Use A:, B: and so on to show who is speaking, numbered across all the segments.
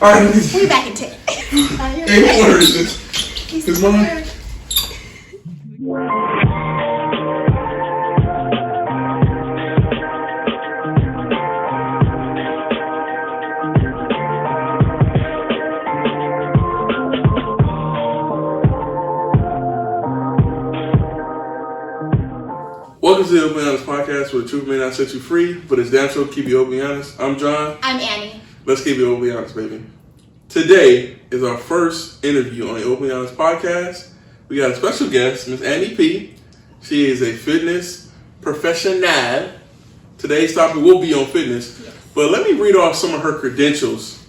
A: Alright.
B: We back in 10.
A: Hey, what is this? Is mine? Welcome to the Open Honest Podcast, where the truth may not set you free, but it's damn sure to keep you open and honest. I'm John.
B: I'm Annie.
A: Let's keep it open and honest, baby. Today is our first interview on the Open and Honest Podcast. We got a special guest, Miss Annie P. She is a fitness professional. Today's topic will be on fitness, but let me read off some of her credentials,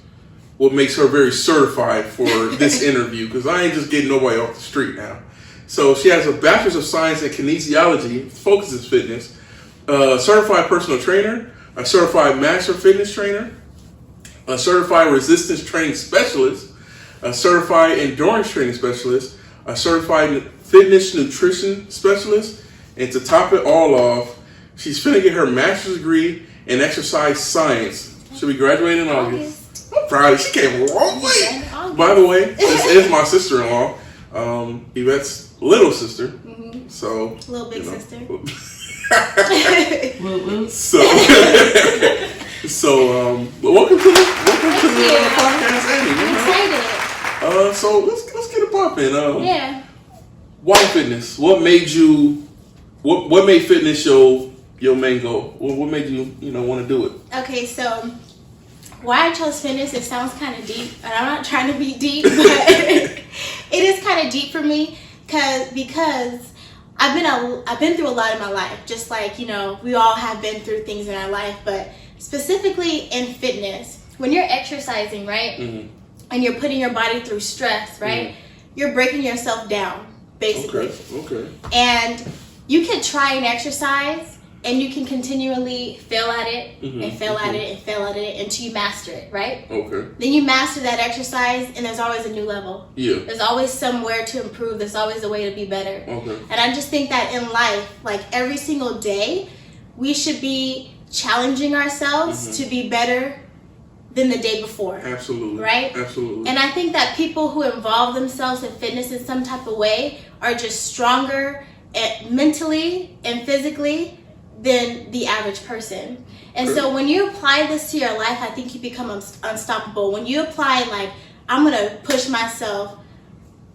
A: what makes her very certified for this interview, because I ain't just getting nobody off the street now. So she has a Bachelor's of Science in Kinesiology, focuses fitness, a certified personal trainer, a certified master fitness trainer, a certified resistance training specialist, a certified endurance training specialist, a certified fitness nutrition specialist, and to top it all off, she's finna get her master's degree in exercise science. She'll be graduating in August. Friday, she came a long way. By the way, this is my sister-in-law, Yvette's little sister.
B: Mm-hmm.
A: So
B: little big sister.
A: So welcome to the podcast, Annie.
B: I'm excited.
A: So let's get it popping.
B: Yeah.
A: Why fitness? What made you? What made fitness your main goal? What made you want to do it?
B: Okay, so why I chose fitness, it sounds kind of deep, and I'm not trying to be deep, but it is kind of deep for me because I've been through a lot in my life, just like we all have been through things in our life, but specifically in fitness, when you're exercising, right, mm-hmm. and you're putting your body through stress, right, mm-hmm. you're breaking yourself down, basically. Okay. And you can try and exercise, and you can continually fail at it, mm-hmm. and fail mm-hmm. at it, and fail at it until you master it, right? Okay. Then you master that exercise, and there's always a new level. Yeah. There's always somewhere to improve. There's always a way to be better. Okay. And I just think that in life, like every single day, we should be challenging ourselves mm-hmm. to be better than the day before. Absolutely. Right? Absolutely. And I think that people who involve themselves in fitness in some type of way are just stronger mentally and physically than the average person. And so when you apply this to your life, I think you become unstoppable. When you apply, like, I'm going to push myself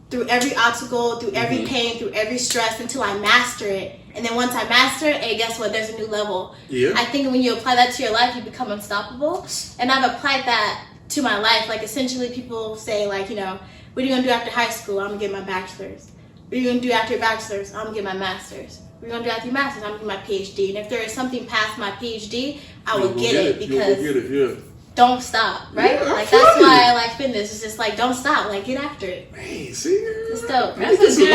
B: through every obstacle, through every mm-hmm. pain, through every stress until I master it. And then once I master it, hey, guess what? There's a new level. Yeah. I think when you apply that to your life, you become unstoppable. And I've applied that to my life. Like, essentially, people say, like, what are you going to do after high school? I'm going to get my bachelor's. What are you going to do after your bachelor's? I'm going to get my master's. What are you going to do after your master's? I'm going to get my PhD. And if there is something past my PhD, I will get it because don't stop, right? Yeah, like, that's why I like fitness. It's just like, don't stop. Like, get after it.
A: Man, see?
B: It's dope.
C: That's a good,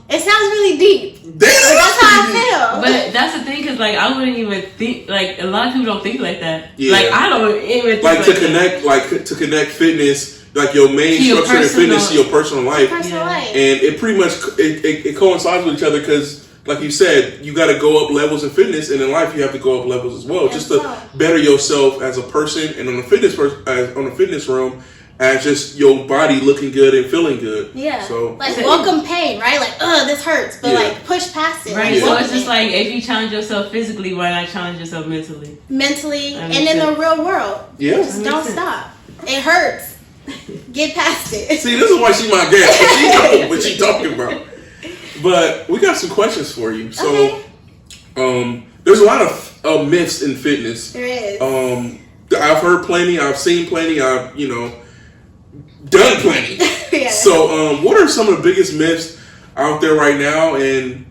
B: it sounds really deep. That's how I feel.
C: But that's the thing, because, like, I wouldn't even think, like, a lot of people don't think like that. Yeah. Like, I don't even think like that.
A: To connect fitness, like your main structure in fitness to your personal life. And it pretty much, it coincides with each other because, like you said, you got to go up levels in fitness, and in life you have to go up levels as well, just to better yourself as a person, and on the fitness realm, as just your body looking good and feeling good.
B: Yeah. So like welcome pain, right? Like, this hurts, but like push past it.
C: Right. Like, so it's just like if you challenge yourself physically, why not challenge yourself mentally?
B: And in the real world. Yeah. Just don't stop. It hurts. Get past it.
A: See, this is why she my guest. But she knows what she talking about. But we got some questions for you. So, there's a lot of myths in fitness.
B: There is.
A: I've heard plenty. I've seen plenty. I've done plenty. Yeah. So, what are some of the biggest myths out there right now, and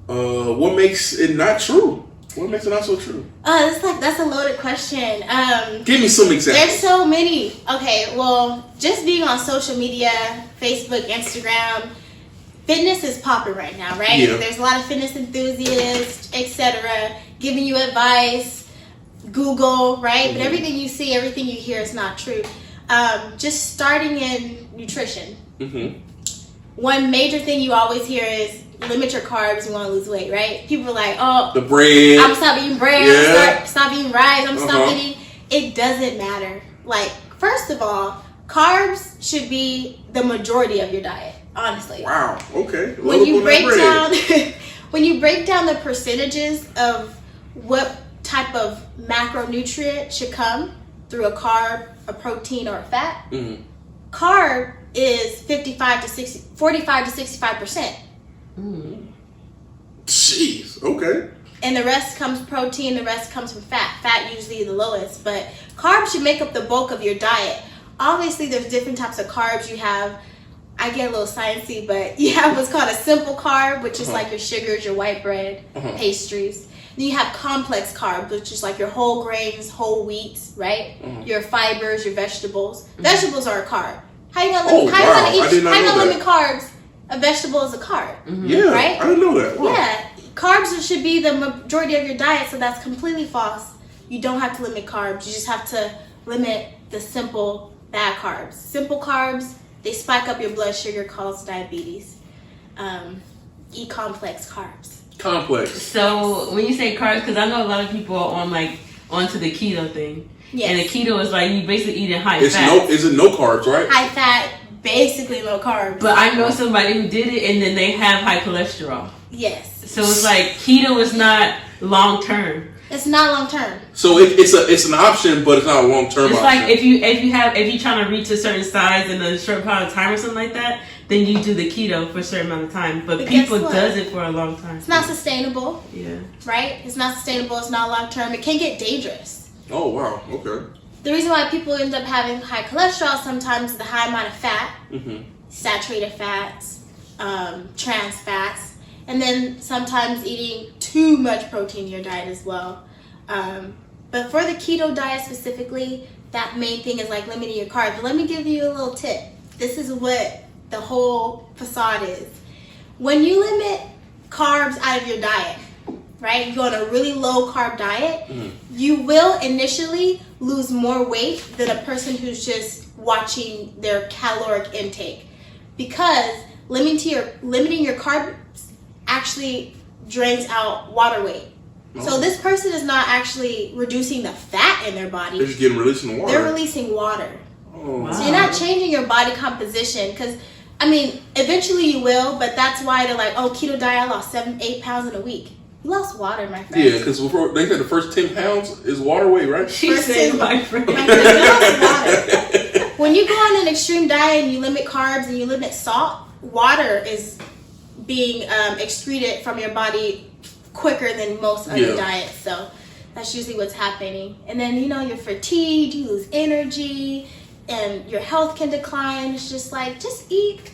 A: what makes it not true? What makes it not so true?
B: That's a loaded question.
A: Give me some examples.
B: There's so many. Okay, well, just being on social media, Facebook, Instagram, fitness is popping right now, right? Yeah. There's a lot of fitness enthusiasts, etc., giving you advice, Google, right? Mm-hmm. But everything you see, everything you hear is not true. Just starting in nutrition. Mm-hmm. One major thing you always hear is limit your carbs, you want to lose weight, right? People are like,
A: the bread.
B: I'm stop eating bread, stop eating rice, I'm stop eating. It doesn't matter. Like, First of all, carbs should be the majority of your diet, honestly.
A: Wow. Okay.
B: When you break down when you break down the percentages of what type of macronutrient should come through a carb, a protein, or a fat, carb is 45 to 65%.
A: Jeez. Okay.
B: And the rest comes protein, the rest comes from fat. Fat usually the lowest, but carbs should make up the bulk of your diet. Obviously, there's different types of carbs. You have, I get a little sciencey, but you have what's called a simple carb, which is like your sugars, your white bread, pastries. Then you have complex carbs, which is like your whole grains, whole wheats, right? Your fibers, your vegetables. Vegetables are a carb. How you gonna limit carbs? A vegetable is a carb.
A: Yeah,
B: right?
A: I didn't know that. Wow.
B: Yeah. Carbs should be the majority of your diet, so that's completely false. You don't have to limit carbs. You just have to limit the simple bad carbs. Simple carbs, they spike up your blood sugar, cause diabetes. Eat complex carbs.
A: Complex.
C: So when you say carbs, because I know a lot of people are onto the keto thing. Yes. And the keto is like you basically eating high fat.
A: Is it no carbs, right?
B: High fat, basically no carbs.
C: But I know somebody who did it and then they have high cholesterol.
B: Yes.
C: So it's like keto is not long term.
B: It's not long term.
A: So it's an option, but it's not a long term option.
C: It's like if you're trying to reach a certain size in a short amount of time or something like that, then you do the keto for a certain amount of time. But people does it for a long time.
B: It's not sustainable.
C: Yeah.
B: Right? It's not sustainable. It's not long term. It can get dangerous.
A: Oh wow. Okay.
B: The reason why people end up having high cholesterol sometimes is the high amount of fat, saturated fats, trans fats. And then sometimes eating too much protein in your diet as well. But for the keto diet specifically, that main thing is like limiting your carbs. But let me give you a little tip. This is what the whole facade is. When you limit carbs out of your diet, right? You go on a really low carb diet, you will initially lose more weight than a person who's just watching their caloric intake. Because limiting your carbs actually drains out water weight. So this person is not actually reducing the fat in their body.
A: They're just releasing water.
B: They're releasing water.
A: Oh. Wow.
B: So you're not changing your body composition because, I mean, eventually you will, but that's why they're like, oh, keto diet, I lost 7-8 pounds in a week. You lost water, my friend.
A: Yeah, because they said the first 10 pounds is water weight, right?
C: She said, my friend.
B: You lost water. When you go on an extreme diet and you limit carbs and you limit salt, water is being excreted from your body quicker than most other diets. So that's usually what's happening. And then, you're fatigued, you lose energy, and your health can decline. It's just like, just eat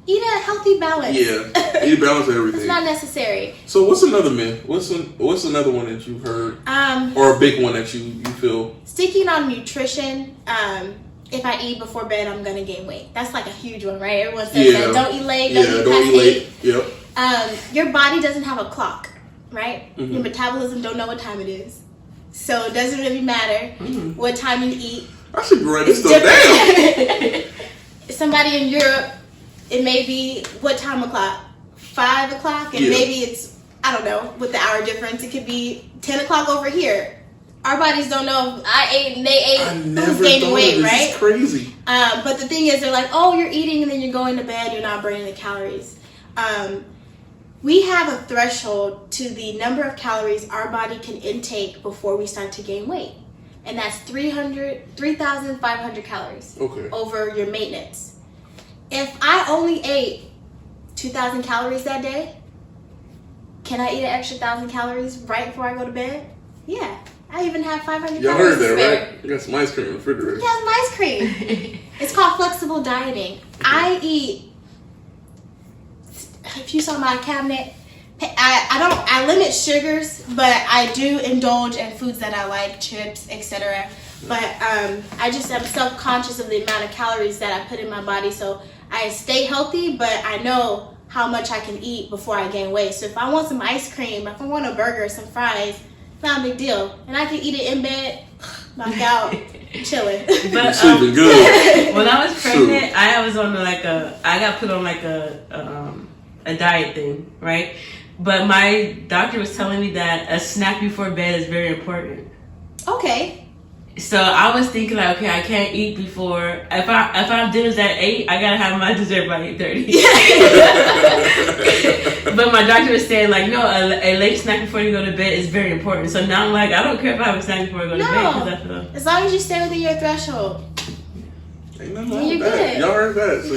B: a healthy balance.
A: Yeah, eat a balance of everything.
B: It's not necessary.
A: So what's another myth? What's another one that you've heard? Or a big one that you feel?
B: Sticking on nutrition. If I eat before bed, I'm gonna gain weight. That's like a huge one, right? Everyone says that. Don't eat late. Don't eat late. Yep. Your body doesn't have a clock, right? Your metabolism don't know what time it is, so it doesn't really matter what time you eat.
A: I should write this stuff down.
B: Somebody in Europe, it may be what time o'clock? 5 o'clock, and maybe it's, I don't know, with the hour difference, it could be 10 o'clock over here. Our bodies don't know if I ate and they ate, who's gaining weight, right?
A: This is crazy.
B: But the thing is, they're like, oh, you're eating and then you're going to bed, you're not burning the calories. We have a threshold to the number of calories our body can intake before we start to gain weight. And that's 3,500 calories over your maintenance. If I only ate 2,000 calories that day, can I eat an extra 1,000 calories right before I go to bed? Yeah. I even have 500
A: Y'all
B: calories
A: heard that,
B: spare.
A: right? You got some ice cream in the refrigerator.
B: Yeah, some ice cream. It's called flexible dieting. I eat, if you saw my cabinet, I limit sugars, but I do indulge in foods that I like, chips, etc. But I just am self-conscious of the amount of calories that I put in my body, so I stay healthy, but I know how much I can eat before I gain weight. So if I want some ice cream, if I want a burger, some fries, it's not a big deal. And I can eat it in bed, knock out, chilling.
C: But
A: sleeping good.
C: When I was pregnant, I was on I got put on a diet thing, right? But my doctor was telling me that a snack before bed is very important.
B: Okay.
C: So I was thinking like, okay, I can't eat before. If I have dinners at 8, I gotta have my dessert by 8:30. But my doctor was saying like, no, a late snack before you go to bed is very important. So now I'm like, I don't care if I have a snack before I go to bed. I feel
B: as long as you stay within your threshold.
A: Ain't nothing wrong with that. Y'all heard that. So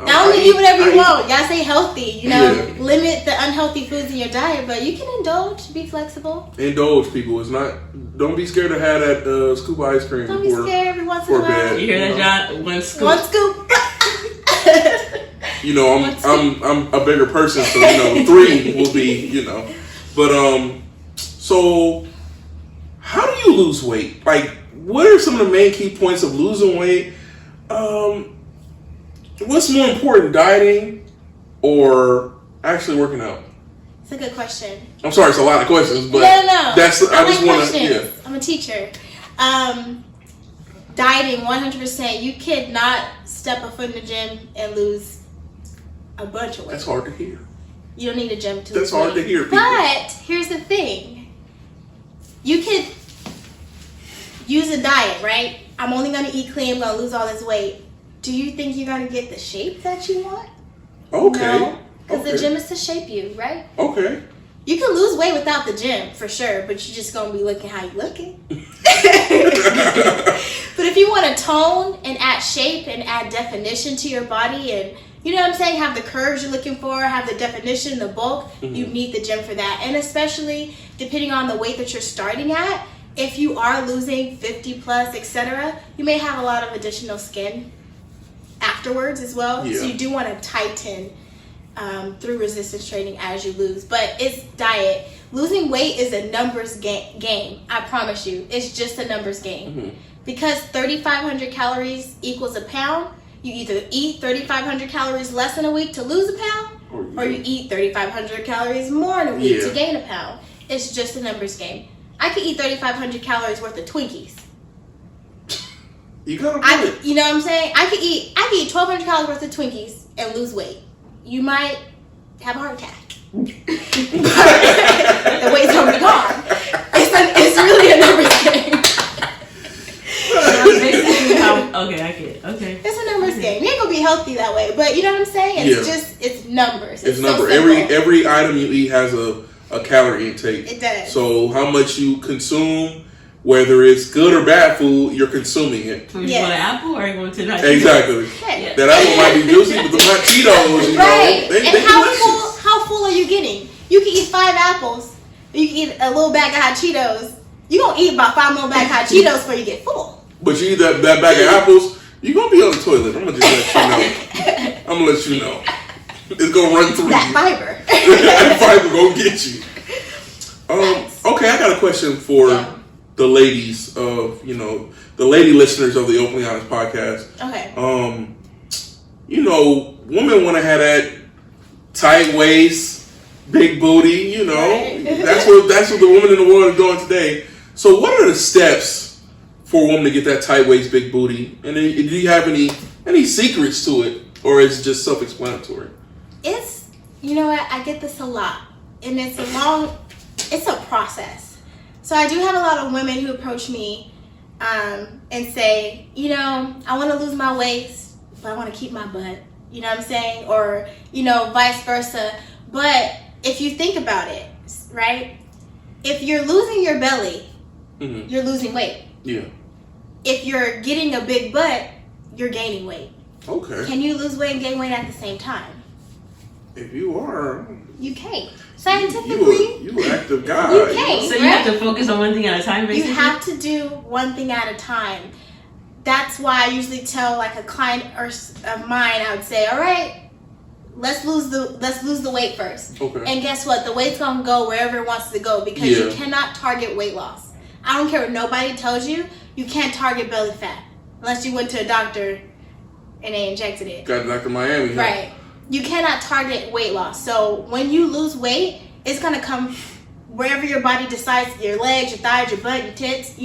B: Not only eat whatever you want. Y'all stay healthy. Limit the unhealthy foods in your diet, but you can indulge. Be flexible.
A: Indulge, people. It's not. Don't be scared to have that scoop of ice cream.
B: Don't be scared every once in a while.
C: You hear that, John? One scoop.
B: One scoop.
A: I'm a bigger person, so 3 will be. But so how do you lose weight? Like, what are some of the main key points of losing weight? What's more important, dieting or actually working out?
B: It's a good question.
A: I'm sorry, it's a lot of questions, but
B: no.
A: I just want to. Yeah.
B: I'm a teacher. Dieting, 100%. You cannot step a foot in the gym and lose a bunch of weight.
A: That's hard to hear.
B: You don't need a gym to.
A: That's hard to hear, people.
B: But here's the thing: you could use a diet, right? I'm only going to eat clean. I'm going to lose all this weight. Do you think you're going to get the shape that you want?
A: Okay.
B: No, because the gym is to shape you, right?
A: Okay.
B: You can lose weight without the gym, for sure, but you're just going to be looking how you looking. But if you want to tone and add shape and add definition to your body and, you know what I'm saying, have the curves you're looking for, have the definition, the bulk, you need the gym for that. And especially depending on the weight that you're starting at, if you are losing 50 plus, etc., you may have a lot of additional skin afterwards as well.
A: Yeah.
B: So you do want to tighten through resistance training as you lose. But it's diet. Losing weight is a numbers game. I promise you. It's just a numbers game. Because 3,500 calories equals a pound, you either eat 3,500 calories less in a week to lose a pound, or you eat 3,500 calories more in a week to gain a pound. It's just a numbers game. I could eat 3,500 calories worth of Twinkies.
A: You know what
B: I'm saying? I could eat 1,200 calories worth of Twinkies and lose weight. You might have a heart attack. But the weight's gonna be gone. It's really a numbers game.
C: Okay, I get it. Okay.
B: It's a numbers game. You ain't gonna be healthy that way, but you know what I'm saying? It's numbers.
A: It's
B: so
A: number.
B: simple.
A: Every item you eat has a calorie intake.
B: It does.
A: So how much you consume, whether it's good or bad food, you're consuming it.
C: So you want an apple or you want to not?
A: Exactly.
B: Yeah.
A: That apple might be juicy, but the hot Cheetos,
B: right.
A: They
B: And how full are you getting? You can eat 5 apples. You can eat a little bag of hot Cheetos. You're gonna eat about 5 more bags of hot Cheetos before you get full.
A: But you eat that bag of apples, you're gonna be on the toilet. I'm gonna just let you know. It's gonna run through
B: that
A: you.
B: fiber.
A: That fiber gonna get you. Okay, I got a question for the ladies of, the lady listeners of the Openly Honest podcast.
B: Okay.
A: Women want to have that tight waist, big booty,
B: Right.
A: That's what the women in the world are doing today. So what are the steps for a woman to get that tight waist, big booty? And then, do you have any secrets to it, or is it just self-explanatory?
B: It's, I get this a lot, and it's a process. So I do have a lot of women who approach me and say, I want to lose my waist, but I want to keep my butt. You know what I'm saying? Or, vice versa. But if you think about it, right? If you're losing your belly, you're losing weight.
A: Yeah.
B: If you're getting a big butt, you're gaining weight.
A: Okay.
B: Can you lose weight and gain weight at the same time?
A: If you are,
B: you can't. Scientifically,
A: you active guy.
B: You can't.
C: So you have to focus on one thing at a time, basically?
B: You have to do one thing at a time. That's why I usually tell like a client of mine, I would say, all right, let's lose the weight first.
A: Okay.
B: And guess what? The weight's gonna go wherever it wants to go because you cannot target weight loss. I don't care what nobody tells you. You can't target belly fat unless you went to a doctor and they injected it.
A: Got Dr. Miami.
B: Right. You cannot target weight loss. So when you lose weight, it's gonna come wherever your body decides, your legs, your thighs, your butt, your tits,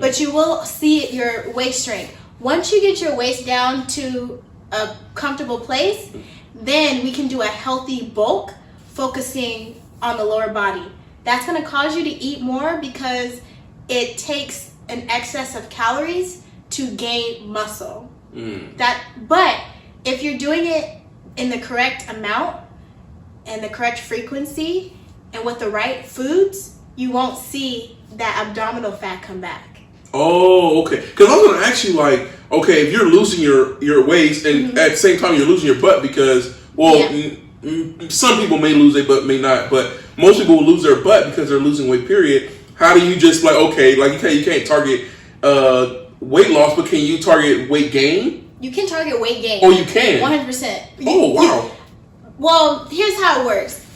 B: but you will see your waist shrink. Once you get your waist down to a comfortable place, then we can do a healthy bulk focusing on the lower body. That's going to cause you to eat more because it takes an excess of calories to gain muscle.
A: Mm.
B: But if you're doing it in the correct amount and the correct frequency and with the right foods, you won't see that abdominal fat come back.
A: Oh, okay. Because I was going to ask you, like, okay, if you're losing your waist and at the same time you're losing your butt because, some people may lose their butt, may not, but most people will lose their butt because they're losing weight, period. How do you just, like, okay, like, you can't target weight loss, but can you target weight gain?
B: You can target weight gain.
A: Oh, you can?
B: 100%.
A: Oh, wow.
B: Well, here's how it works.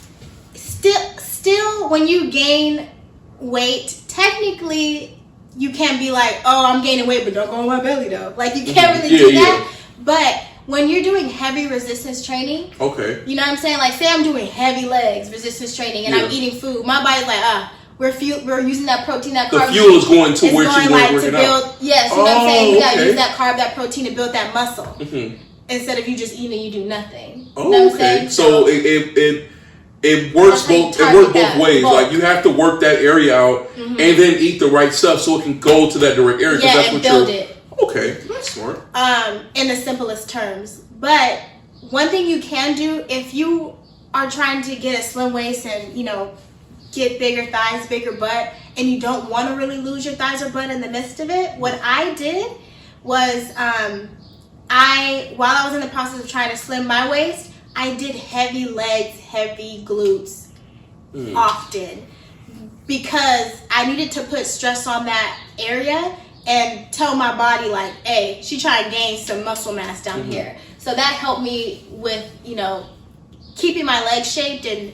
B: Still, when you gain weight, technically, you can't be like, oh, I'm gaining weight, but don't go on my belly, though. Like, you can't really do that. But when you're doing heavy resistance training,
A: okay,
B: you know what I'm saying? Like, say I'm doing heavy legs resistance training, and I'm eating food. My body's like, we're using that protein, that carb.
A: The fuel is going to where you want to work it out.
B: Yes, you know what I'm saying? You gotta use that carb, that protein to build that muscle. Mm-hmm. Instead of you just eating, you do nothing.
A: Oh,
B: you know what I'm saying?
A: So it works both ways. Like, you have to work that area out and then eat the right stuff so it can go to that direct area.
B: Yeah,
A: that's
B: and
A: what
B: build it.
A: Okay, that's smart.
B: In the simplest terms. But one thing you can do if you are trying to get a slim waist and, you know, get bigger thighs, bigger butt, and you don't want to really lose your thighs or butt in the midst of it, what I did was while I was in the process of trying to slim my waist, I did heavy legs, heavy glutes often because I needed to put stress on that area and tell my body, like, hey, she trying to gain some muscle mass down here. So that helped me with, you know, keeping my legs shaped and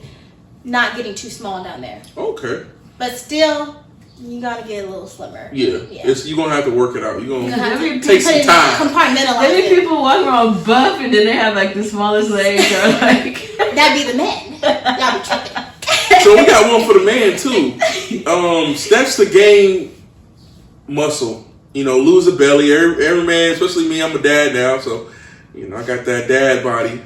B: not getting too small down there.
A: Okay.
B: But still, you gotta get a little slimmer.
A: Yeah. You're gonna have to work it out. You're gonna
B: have to
A: take some time.
B: Compartmentalize
C: Maybe
B: it.
C: people walk around buff and then they have like the smallest legs or like.
B: That'd be the men. Y'all be tripping.
A: So we got one for the man too. Steps to gain muscle. You know, lose a belly. Every man, especially me, I'm a dad now, so you know I got that dad body.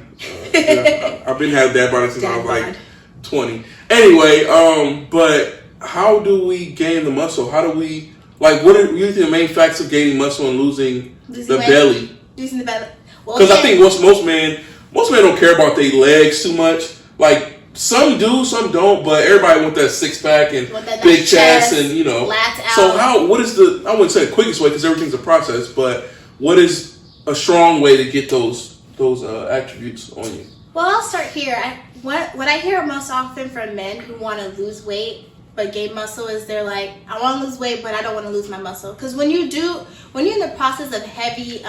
A: I've been having dad body since I was like 20. Anyway, but how do we gain the muscle? How do we, like, what are usually the main facts of gaining muscle and losing the belly?
B: Losing the belly.
A: Because I think most men don't care about their legs too much. Like, some do, some don't, but everybody want that six pack and big chest and, you know. So what is I wouldn't say the quickest way because everything's a process, but what is a strong way to get those attributes on you?
B: Well, I'll start here. What I hear most often from men who want to lose weight but gain muscle is they're like, I want to lose weight, but I don't want to lose my muscle. Because when you're in the process of heavy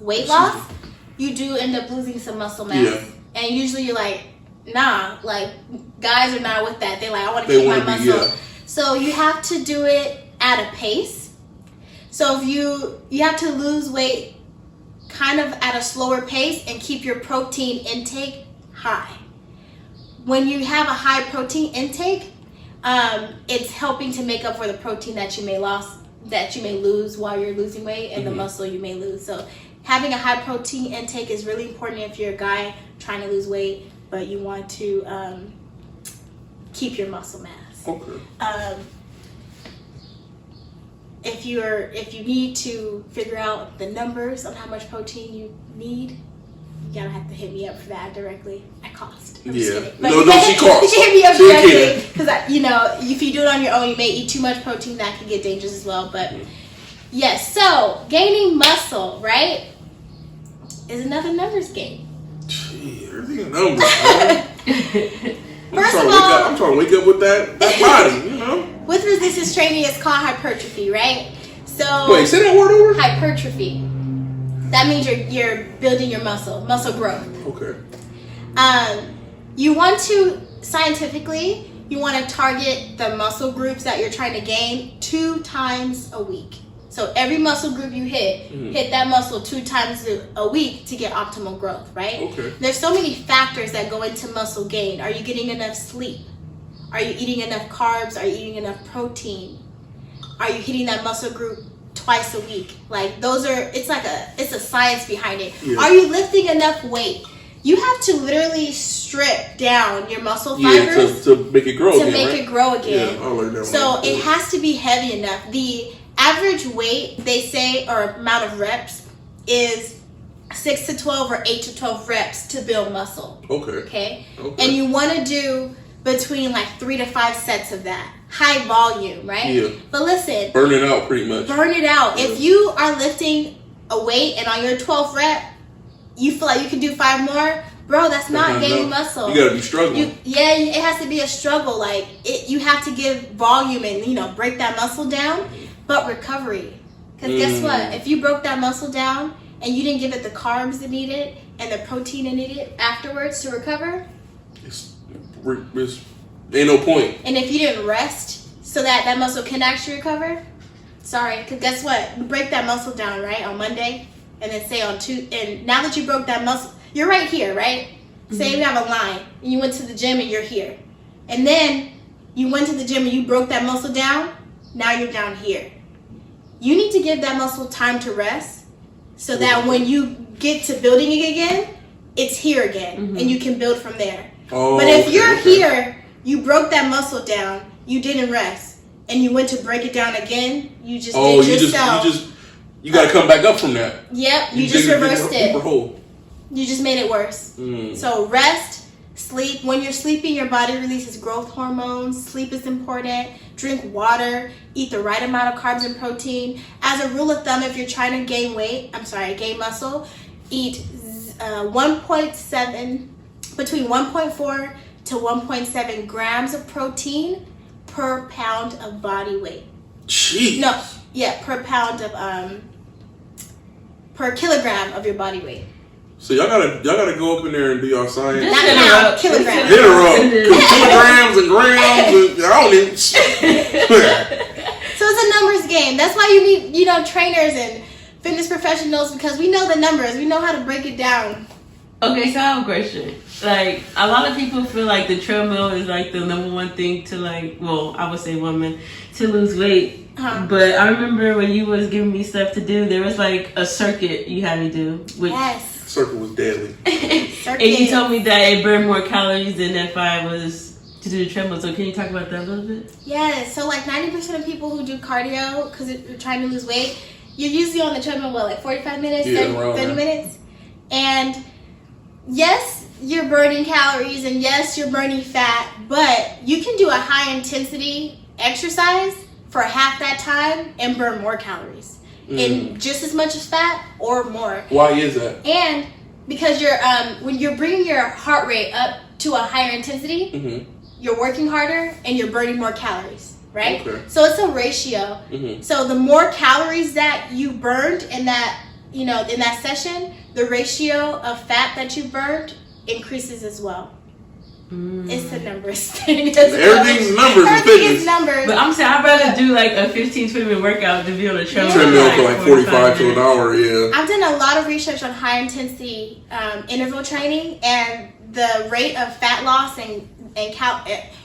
B: weight loss, you do end up losing some muscle mass. Yeah. And usually you're like, nah, like, guys are not with that. They're like, I want to keep my muscle. Yeah. So you have to do it at a pace. So if you have to lose weight kind of at a slower pace and keep your protein intake high. When you have a high protein intake, it's helping to make up for the protein that you may lose while you're losing weight and the muscle you may lose. So having a high protein intake is really important if you're a guy trying to lose weight, but you want to keep your muscle mass.
A: Okay.
B: If you need to figure out the numbers on how much protein you need, you gotta have to hit me up for that directly at cost. I'm just kidding. But
A: she costs.
B: You can hit me up directly because you know, if you do it on your own, you may eat too much protein. That can get dangerous as well. But yes, so gaining muscle, right, is another numbers game.
A: Gee, everything numbers. Man.
B: First of all,
A: I'm trying to wake up with that body, you know.
B: With resistance training, it's called hypertrophy, right? So
A: wait, say that word over.
B: Hypertrophy. That means you're building your muscle growth.
A: Okay.
B: You want to scientifically, you want to target the muscle groups that you're trying to gain 2 times a week. So every muscle group you hit that muscle 2 times a week to get optimal growth, right?
A: Okay.
B: There's so many factors that go into muscle gain. Are you getting enough sleep? Are you eating enough carbs? Are you eating enough protein? Are you hitting that muscle group twice a week? Like, it's a science behind it. Yeah. Are you lifting enough weight? you have to literally strip down your muscle
A: Yeah,
B: fibers
A: to make it grow
B: to
A: again,
B: make
A: right?
B: it grow again.
A: Yeah, I learned that.
B: So it has to be heavy enough. The average weight, they say, or amount of reps is 6 to 12 or 8 to 12 reps to build muscle. Okay. And you want to do between like 3 to 5 sets of that. High volume, right?
A: Yeah.
B: But listen.
A: Burn it out pretty much.
B: Burn it out. Yeah. If you are lifting a weight and on your 12th rep, you feel like you can do 5 more, bro, that's not gaining muscle.
A: You gotta be struggling.
B: It has to be a struggle. Like, you have to give volume and, break that muscle down, but recovery. Because guess what? If you broke that muscle down and you didn't give it the carbs it needed and the protein it needed afterwards to recover,
A: ain't no point.
B: And if you didn't rest so that muscle can actually recover, sorry, because guess what? You break that muscle down, right, on Monday, and then say on Tuesday, and now that you broke that muscle, you're right here, right? Mm-hmm. Say you have a line, and you went to the gym and you're here. And then you went to the gym and you broke that muscle down, now you're down here. You need to give that muscle time to rest so that when you get to building it again, it's here again, and you can build from there.
A: Oh,
B: but if you're here, you broke that muscle down, you didn't rest, and you went to break it down again, you just did yourself.
A: You got to come back up from that.
B: Yep, you just reversed it. You just made it worse. So rest, sleep. When you're sleeping, your body releases growth hormones. Sleep is important. Drink water. Eat the right amount of carbs and protein. As a rule of thumb, if you're trying to gain muscle, eat between 1.4 to 1.7 grams of protein per pound of body weight.
A: Jeez.
B: No, yeah, per pound of per kilogram of your body weight.
A: So y'all gotta go up in there and do y'all science.
B: Not kilograms.
A: Hit her up. Kilograms and grams. And I don't even.
B: So it's a numbers game. That's why you need, trainers and fitness professionals, because we know the numbers. We know how to break it down.
C: Okay, so I have a question. Like, a lot of people feel like the treadmill is like the number one thing to I would say women, to lose weight. But I remember when you was giving me stuff to do, there was like a circuit you had to do.
B: Yes.
A: Circuit was deadly.
B: And
C: you told me that it burned more calories than if I was to do the treadmill. So can you talk about that a little bit?
B: Yes. So like 90% of people who do cardio, because you're trying to lose weight, you're usually on the treadmill, 45 minutes, 30 minutes? And yes, you're burning calories, and yes, you're burning fat, but you can do a high intensity exercise for half that time and burn more calories and just as much as fat or more.
A: Why is that?
B: And because you're when you're bringing your heart rate up to a higher intensity, you're working harder and you're burning more calories, right? Okay. So it's a ratio. So the more calories that you burned in that in that session, the ratio of fat that you burned increases as well. It's a numbers thing.
A: Everything's numbers.
B: Everything is numbers.
C: But I'm saying I'd rather do like a 15-20 minute workout than be on a treadmill.
A: Treadmill for like 45 to an hour, yeah.
B: I've done a lot of research on high intensity interval training, and the rate of fat loss and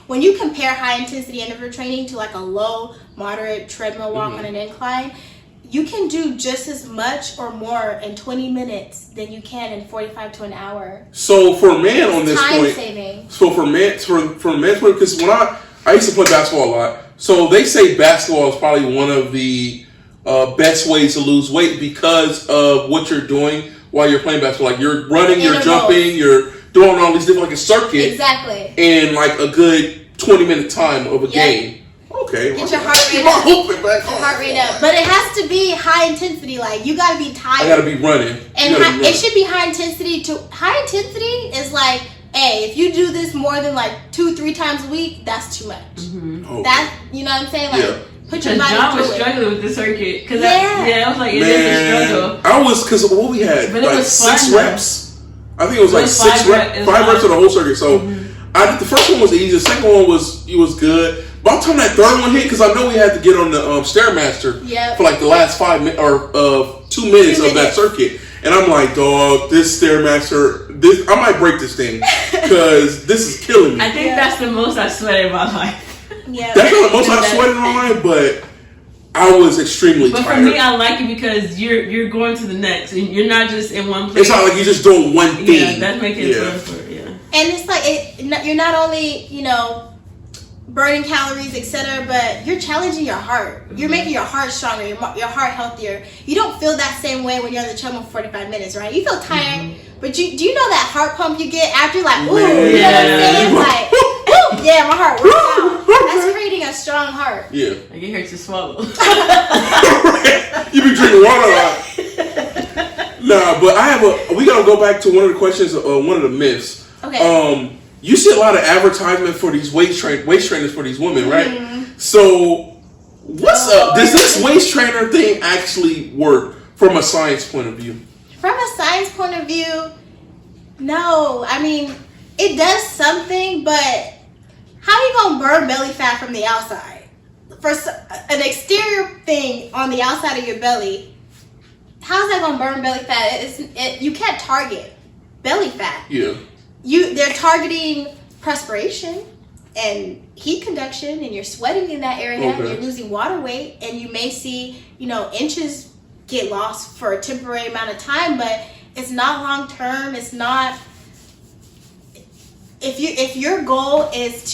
B: when you compare high intensity interval training to like a low, moderate treadmill walk on an incline, you can do just as much or more in 20 minutes than you can in 45 to an hour.
A: So for men on this
B: time
A: point,
B: saving.
A: So for men, because when I used to play basketball a lot, so they say basketball is probably one of the best ways to lose weight because of what you're doing while you're playing basketball. Like you're running, you're jumping, you're doing all these different, like a circuit.
B: Exactly.
A: In like a good 20-minute time of a game. Okay.
B: Get your heart rate up. But it has to be high intensity. Like, you got to be tired.
A: I got to be running.
B: And it should be high intensity. High intensity is like, hey, if you do this more than like 2-3 times a week, that's too much. Okay. That, you know what I'm saying? Like, put your body
C: John
B: through
C: was struggling with the circuit. Cause
B: I
C: was like, it is a struggle.
A: I was, because what we had,
C: but
A: like 6 reps. I think it was like 5 reps of the whole circuit. So I did the first one was the easiest. The second one was good. By the time that third one hit, because I know we had to get on the Stairmaster for like the last 5 minutes or 2 minutes of that circuit, and I'm like, dog, this Stairmaster, I might break this thing because this is killing me.
C: I think that's the most I sweated in my life.
B: Yeah,
A: that's not the most I've sweated in my life, but I was extremely
C: But
A: tired.
C: for me, I like it because you're going to the next, and you're not just in one place.
A: It's not like you're just doing one thing.
C: Yeah, that's making it fun for it. Yeah.
B: And it's like you're not only burning calories, etc., but you're challenging your heart. You're making your heart stronger, your heart healthier. You don't feel that same way when you're on the treadmill for 45 minutes, right? You feel tired, but do you know that heart pump you get after you're like, ooh, you know what I'm saying? Like, ooh, yeah, my heart works out. That's creating a strong heart.
A: Yeah.
C: Like it hurts to swallow.
A: You be drinking water a lot. Nah, but we gotta go back to one of the questions, one of the myths.
B: Okay.
A: You see a lot of advertisement for these waist trainers for these women, right?
B: Mm-hmm.
A: So, what's up? Does this waist trainer thing actually work from a science point of view?
B: From a science point of view, no. I mean, it does something, but how are you gonna burn belly fat from the outside? For an exterior thing on the outside of your belly, how's that gonna burn belly fat? You can't target belly fat.
A: Yeah.
B: They're targeting perspiration and heat conduction, and you're sweating in that area, and you're losing water weight, and you may see, inches get lost for a temporary amount of time, but it's not long term. It's not. If your goal is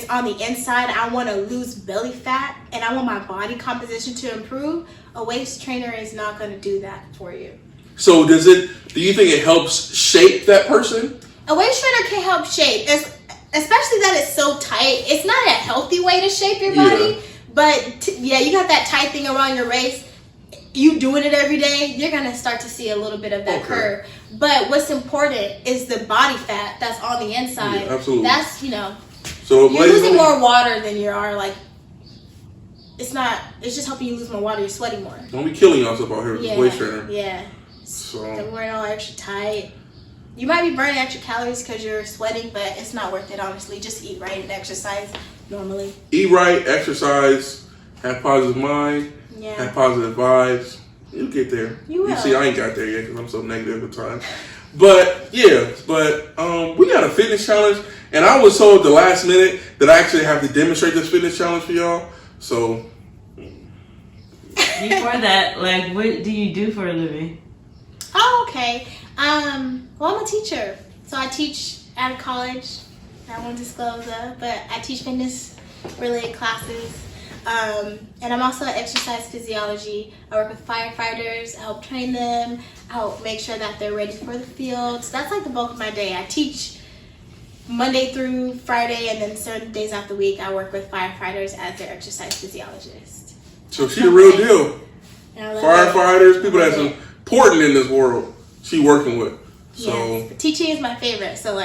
B: on the inside, I want to lose belly fat and I want my body composition to improve, a waist trainer is not going to do that for you.
A: So do you think it helps shape that person?
B: A waist trainer can help shape, especially that it's so tight. It's not a healthy way to shape your body, but you got that tight thing around your waist. You doing it every day, you're going to start to see a little bit of that curve. But what's important is the body fat that's on the inside.
A: Yeah, absolutely.
B: That's,
A: So
B: you're losing more water than you are, it's just helping you lose more water. You're sweating more.
A: Don't be killing yourself out here with this waist trainer.
B: Yeah.
A: So
B: don't wear it all extra tight. You might be burning extra calories because you're sweating, but it's not worth it, honestly. Just eat right and exercise normally.
A: Eat right, exercise, have positive mind, have positive vibes. You'll get there.
B: You will.
A: You see, I ain't got there yet because I'm so negative at times. But we got a fitness challenge, and I was told the last minute that I actually have to demonstrate this fitness challenge for y'all. So
C: before that, what do you do for a living?
B: Oh, okay. Well, I'm a teacher, so I teach at a college. I won't disclose that, but I teach fitness-related classes. And I'm also at exercise physiology. I work with firefighters. I help train them. I help make sure that they're ready for the field. So that's the bulk of my day. I teach Monday through Friday, and then certain days out the week, I work with firefighters as their exercise physiologist.
A: So she's the real deal. Firefighters, people that's important in this world, she working with. So
B: yes, teaching is my favorite. So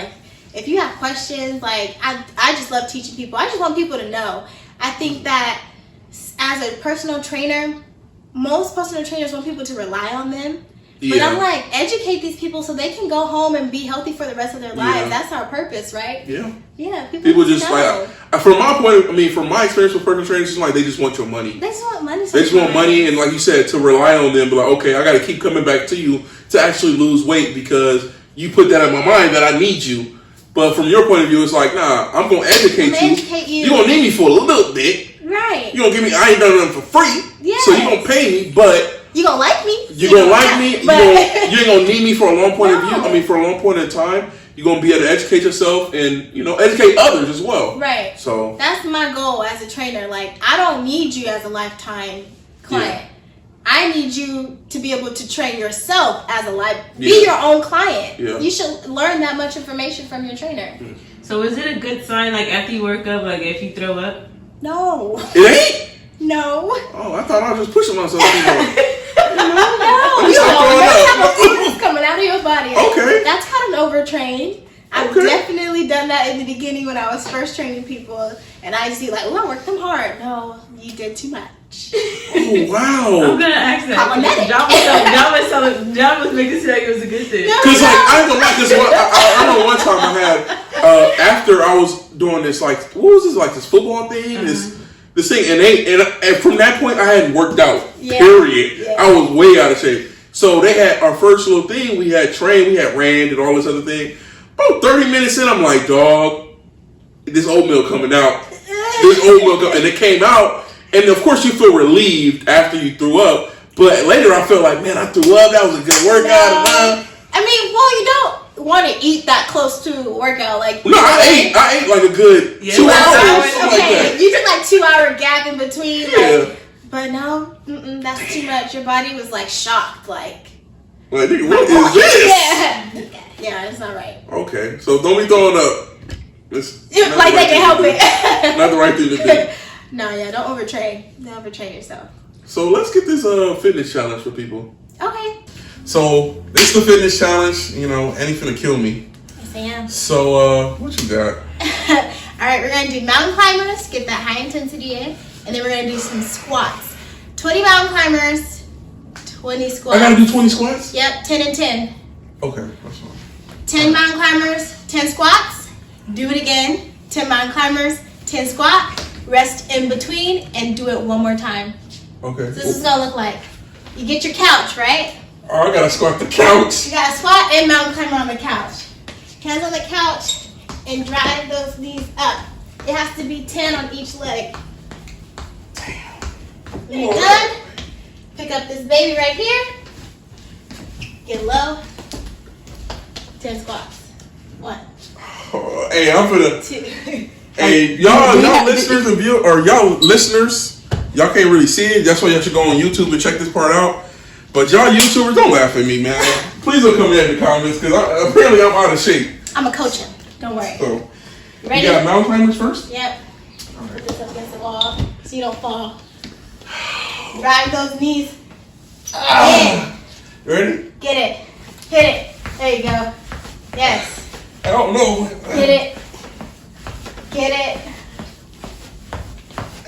B: if you have questions, I just love teaching people. I just want people to know. I think that as a personal trainer, most personal trainers want people to rely on them. But I'm educate these people so they can go home and be healthy for the rest of their lives. That's our purpose, right?
A: Yeah.
B: Yeah.
A: People just from my point, from my experience with personal trainers, it's they just want your money.
B: They just want money.
A: They just want money, and like you said, to rely on them. Be okay, I got to keep coming back to you to actually lose weight because you put that in my mind that I need you. But from your point of view, it's nah, I'm going to educate you. You're going to need me for a little bit.
B: Right.
A: You're going to give me, I ain't done nothing for free.
B: Yes.
A: So you're going to pay me, but
B: you're going to like me.
A: You're going to like me. You ain't going to need me for a long point of view. For a long point of time. You're going to be able to educate yourself and, educate others as well.
B: Right.
A: So
B: that's my goal as a trainer. I don't need you as a lifetime client. Yeah. I need you to be able to train yourself as be your own client. Yeah. You should learn that much information from your trainer.
C: So is it a good sign, after you work up, if you throw up?
B: No.
A: It ain't?
B: No.
A: Oh, I thought I was just pushing myself.
B: No. You have a fluid coming out of your body.
A: Okay.
B: That's kind of overtrained. I've definitely done that in the beginning when I was first training people, and I used to be I worked them hard. No, you did too much.
A: Oh, wow.
C: I'm gonna ask that. John was making it seem like it was a good thing.
A: Because I ain't gonna lie, because I know one time I had after I was doing this what was this this football thing, this thing, and from that point I hadn't worked out. Yeah. Period. Yeah. I was way out of shape. So they had our first little thing. We had trained, we had ran, and all this other thing. About 30 minutes in, I'm dog, this oatmeal coming out. And it came out. And of course, you feel relieved after you threw up. But later, I felt like, man, I threw up. That was a good workout.
B: No. I mean, well, you don't want to eat that close to a workout. Like,
A: no, I ate like a good 2 hours.
B: Okay, you took like 2 hour gap in between.
A: Yeah.
B: Like, but no, that's too much. Your body was like shocked. Like
A: nigga, what is this?
B: Yeah, it's not right.
A: Okay, so don't be throwing up.
B: Like they can help it.
A: Not the right thing to do.
B: No, yeah, don't overtrain. Don't overtrain yourself.
A: So let's get this fitness challenge for people.
B: Okay.
A: So this is the fitness challenge. You know, Annie finna kill me.
B: Yes, I am.
A: So what you got?
B: All right, we're gonna do mountain climbers. Get that high intensity in, and then we're gonna do some squats. 20 mountain climbers, 20 squats.
A: I gotta do 20 squats.
B: Yep, 10 and 10.
A: Okay, that's fine.
B: 10 mountain climbers, 10 squats. Do it again. 10 mountain climbers, 10 squat. Rest in between and do it one more time.
A: Okay.
B: So this is gonna look like you get your couch, right?
A: Oh, I gotta squat the couch.
B: You gotta squat and mountain climber on the couch. Hands on the couch and drive those knees up. It has to be 10 on each leg.
A: Damn.
B: When you're done, pick up this baby right here. Get low. 10 squats. 1.
A: Oh, hey, I'm finna.
B: 2.
A: Hey, y'all listeners and viewers, or y'all listeners, y'all can't really see it. That's why y'all should go on YouTube and check this part out. But y'all YouTubers, don't laugh at me, man. Please don't come in the comments because apparently I'm out of shape.
B: I'm a coach him. Don't worry.
A: So,
B: Ready?
A: you got mountain climbers first?
B: Yep. Put this up against the wall so you don't fall. Drive those knees in.
A: Ready?
B: Get it. Hit it. There you go. Yes.
A: I don't know.
B: Hit it. Get it.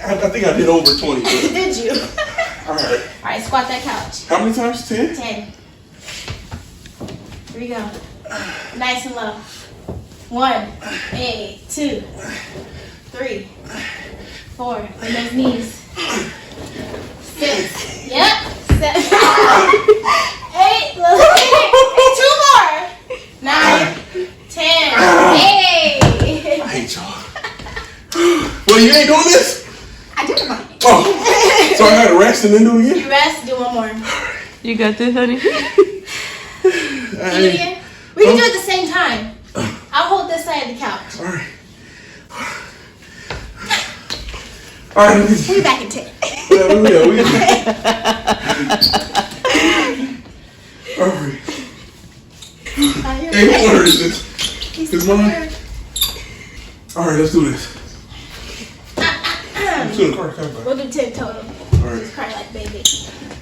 A: I think I did over 20.
B: Did you?
A: Alright.
B: Alright, squat that couch.
A: How many times? 10?
B: 10. Here we go. Nice and low. 1, 2, 3, 4. Bend those knees. 6. Yep. 7. 8. 2 more. 9. 10. Hey.
A: I hate y'all. Well, you ain't doing this?
B: I did mine.
A: Oh. So I gotta rest and then do it again?
B: You rest, do one more.
C: You got this, honey?
B: Hey. We can do it at the same time. I'll hold this side of the couch.
A: Alright. Alright,
B: We'll be back in 10.
A: Alright. Hey, what order is this? Is mine? Alright, let's do this. Let's do the car.
B: We'll do 10 total.
A: Alright.
B: Just cry like baby.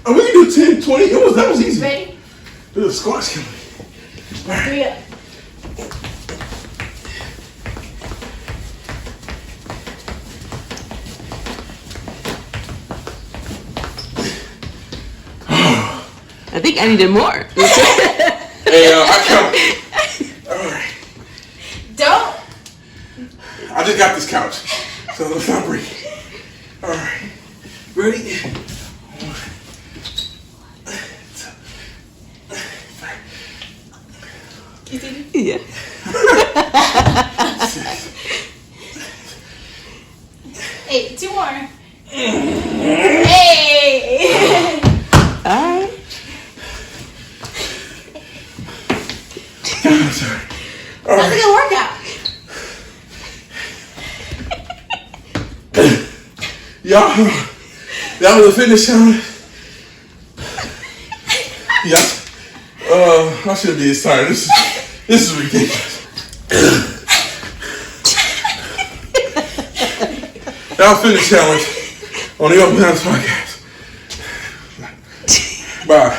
A: Oh, we can do 10, 20. That was easy.
B: Ready?
A: Do the squats.
B: 3 up.
C: I think I needed more.
A: Hey, I count. Alright.
B: Don't.
A: I just got this couch. So let's not break. Alright. Ready? 1, 2, 3.
C: Yeah.
A: 6.
B: 8. 2 more. Hey.
C: Alright.
A: Sorry.
B: That's a good workout.
A: Y'all, that was a fitness challenge. Yeah. I should be tired. This is ridiculous. That was fitness challenge on the Open House podcast. Bye.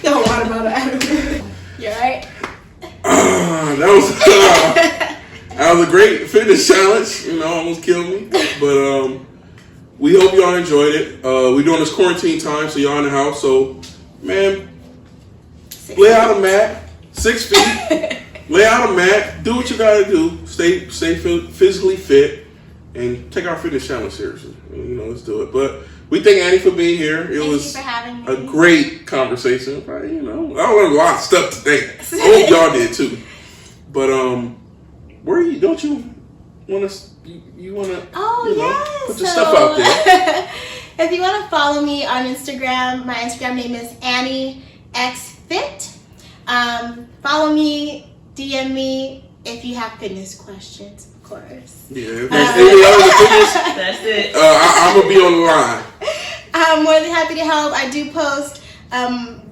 B: Don't lie about it. You alright?
A: That was a great fitness challenge. You know, almost killed me. But we hope y'all enjoyed it. We're doing this quarantine time, so y'all in the house. So, man, lay out a mat, 6 feet. Lay out a mat. Do what you gotta do. Stay physically fit, and take our fitness challenge seriously. You know, let's do it. But we thank Annie for being here. It
B: Thank
A: was
B: you for having me.
A: a great conversation. Right? You know, I learned a lot of stuff today. I hope y'all did too. But where are you? Don't you want to? You want to?
B: Oh,
A: you know,
B: yes.
A: put your stuff out there.
B: If you want to follow me on Instagram, my Instagram name is AnnieXFit. Follow me, DM me if you have fitness questions, of course.
A: Yeah, if there's any other fitness,
C: That's it.
A: I'm going to be on the line.
B: I'm more than happy to help. I do post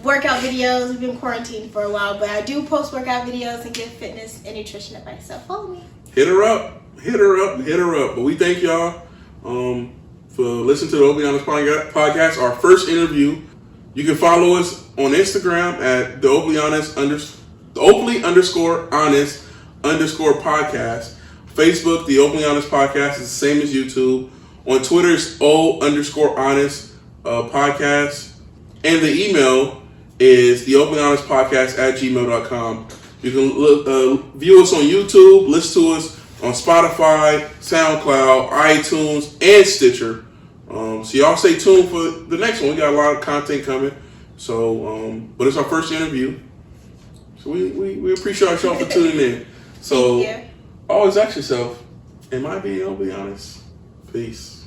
B: workout videos. We've been quarantined for a while, but I do post workout videos and give fitness and nutrition advice. So follow me.
A: Hit her up. But we thank y'all for listening to the Openly Honest podcast, our first interview. You can follow us on Instagram at the Openly _honest_ podcast. Facebook, the Openly Honest podcast is the same as YouTube. On Twitter, it's O_honest podcast. And the email is the Openly Honest podcast at gmail.com. You can view us on YouTube, listen to us on Spotify, SoundCloud, iTunes, and Stitcher. So y'all stay tuned for the next one. We got a lot of content coming. So, but it's our first interview. So we appreciate y'all for tuning in. So always ask yourself, am I being overly honest? Peace.